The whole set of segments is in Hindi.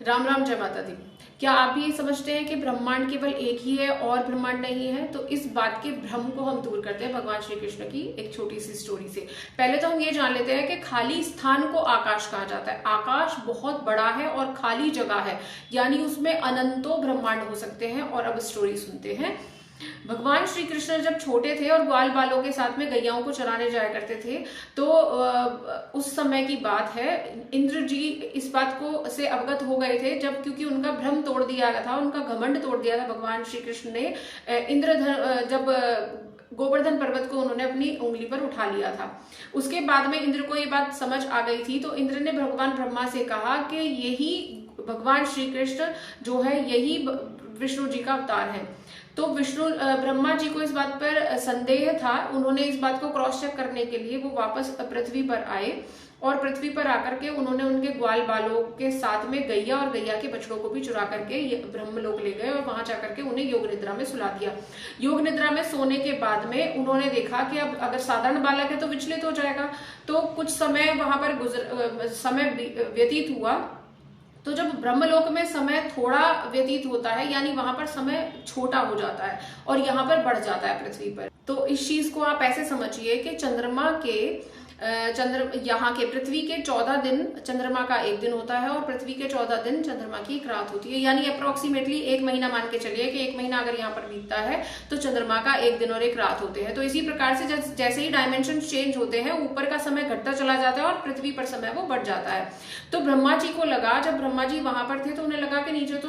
राम राम, जय माता दी। क्या आप भी ये समझते हैं कि ब्रह्मांड केवल एक ही है और ब्रह्मांड नहीं है? तो इस बात के भ्रम को हम दूर करते हैं भगवान श्री कृष्ण की एक छोटी सी स्टोरी से। पहले तो हम ये जान लेते हैं कि खाली स्थान को आकाश कहा जाता है। आकाश बहुत बड़ा है और खाली जगह है, यानी उसमें अनंतों ब्रह्मांड हो सकते हैं। और अब स्टोरी सुनते हैं। भगवान श्री कृष्ण जब छोटे थे और ग्वाल बालों के साथ में गैयाओं को चराने जाया करते थे, तो उस समय की बात है, इंद्र जी इस बात को से अवगत हो गए थे, जब क्योंकि उनका भ्रम तोड़ दिया गया था, उनका घमंड तोड़ दिया था भगवान श्री कृष्ण ने। जब गोवर्धन पर्वत को उन्होंने अपनी उंगली पर उठा लिया था, उसके बाद में इंद्र को ये बात समझ आ गई थी। तो इंद्र ने भगवान ब्रह्मा से कहा कि यही भगवान श्री कृष्ण जो है, यही विष्णु जी का अवतार है। तो ब्रह्मा जी को इस बात पर संदेह था। उन्होंने इस बात को क्रॉस चेक करने के लिए वो वापस पृथ्वी पर आए और पृथ्वी पर आकर के उन्होंने उनके ग्वाल बालों के साथ में गैया और गैया के बछड़ों को भी चुरा करके ब्रह्मलोक ले गए और वहां जाकर के उन्हें योग निद्रा में सुला दिया। योग निद्रा में सोने के बाद में उन्होंने देखा कि अब अगर साधारण बालक है तो विचलित हो जाएगा। तो कुछ समय वहां पर समय व्यतीत हुआ। तो जब ब्रह्मलोक में समय थोड़ा व्यतीत होता है, यानी वहां पर समय छोटा हो जाता है और यहाँ पर बढ़ जाता है पृथ्वी पर। तो इस चीज को आप ऐसे समझिए कि यहाँ के पृथ्वी के 14 दिन चंद्रमा का एक दिन होता है और पृथ्वी के 14 दिन चंद्रमा की एक रात होती है। यानी अप्रोक्सीमेटली एक महीना मान के चलिए कि एक महीना अगर यहाँ पर बीतता है तो चंद्रमा का एक दिन और एक रात होते हैं। तो इसी प्रकार से जैसे ही डायमेंशन चेंज होते हैं, ऊपर का समय घटता चला जाता है और पृथ्वी पर समय वो बढ़ जाता है। तो ब्रह्मा जी को लगा, जब ब्रह्मा जी वहां पर थे तो उन्हें लगा कि नीचे तो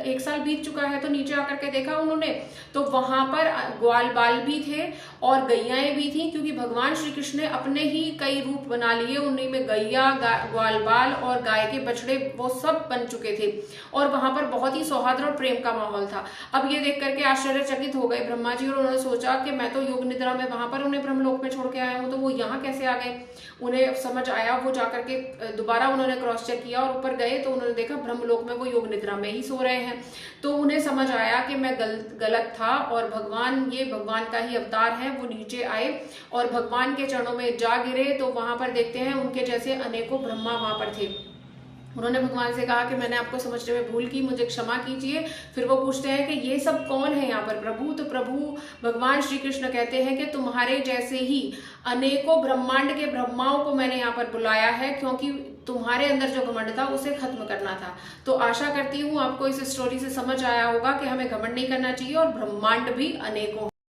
एक साल बीत चुका है। तो नीचे आकर के देखा उन्होंने, तो वहां पर ग्वाल बाल भी थे और गैयाएं भी थी, क्योंकि भगवान श्री कृष्ण ने अपने ही कई रूप बना लिए। उन्हीं में गैया, ग्वाल बाल और गाय के बछड़े वो सब बन चुके थे और वहां पर बहुत ही सौहार्द और प्रेम का माहौल था। अब ये देख करके आश्चर्यचकित हो गए ब्रह्मा जी और उन्होंने सोचा कि मैं तो योग निद्रा में वहां पर उन्हें ब्रह्मलोक में छोड़ के आया हूं, तो वो यहाँ कैसे आ गए। उन्हें समझ आया, वो जाकर के दोबारा उन्होंने क्रॉस चेक किया और ऊपर गए तो उन्होंने देखा ब्रह्मलोक में वो योग निद्रा में ही सो रहे हैं। तो उन्हें समझ आया कि मैं गलत था और ये भगवान का ही अवतार है। वो नीचे आए और भगवान के चरणों में जा गिरे। तो वहां पर देखते हैं उनके जैसे अनेकों ब्रह्मा वहां पर थे। उन्होंने भगवान से कहा कि मैंने आपको समझने में भूल की, मुझे क्षमा कीजिए। फिर वो पूछते हैं कि ये सब कौन है यहाँ पर प्रभु। तो प्रभु भगवान श्री कृष्ण कहते हैं कि तुम्हारे जैसे ही अनेकों ब्रह्मांड के ब्रह्माओं को मैंने यहाँ पर बुलाया है, क्योंकि तुम्हारे अंदर जो घमंड था उसे खत्म करना था। तो आशा करती हूँ आपको इस स्टोरी से समझ आया होगा कि हमें घमंड नहीं करना चाहिए और ब्रह्मांड भी अनेकों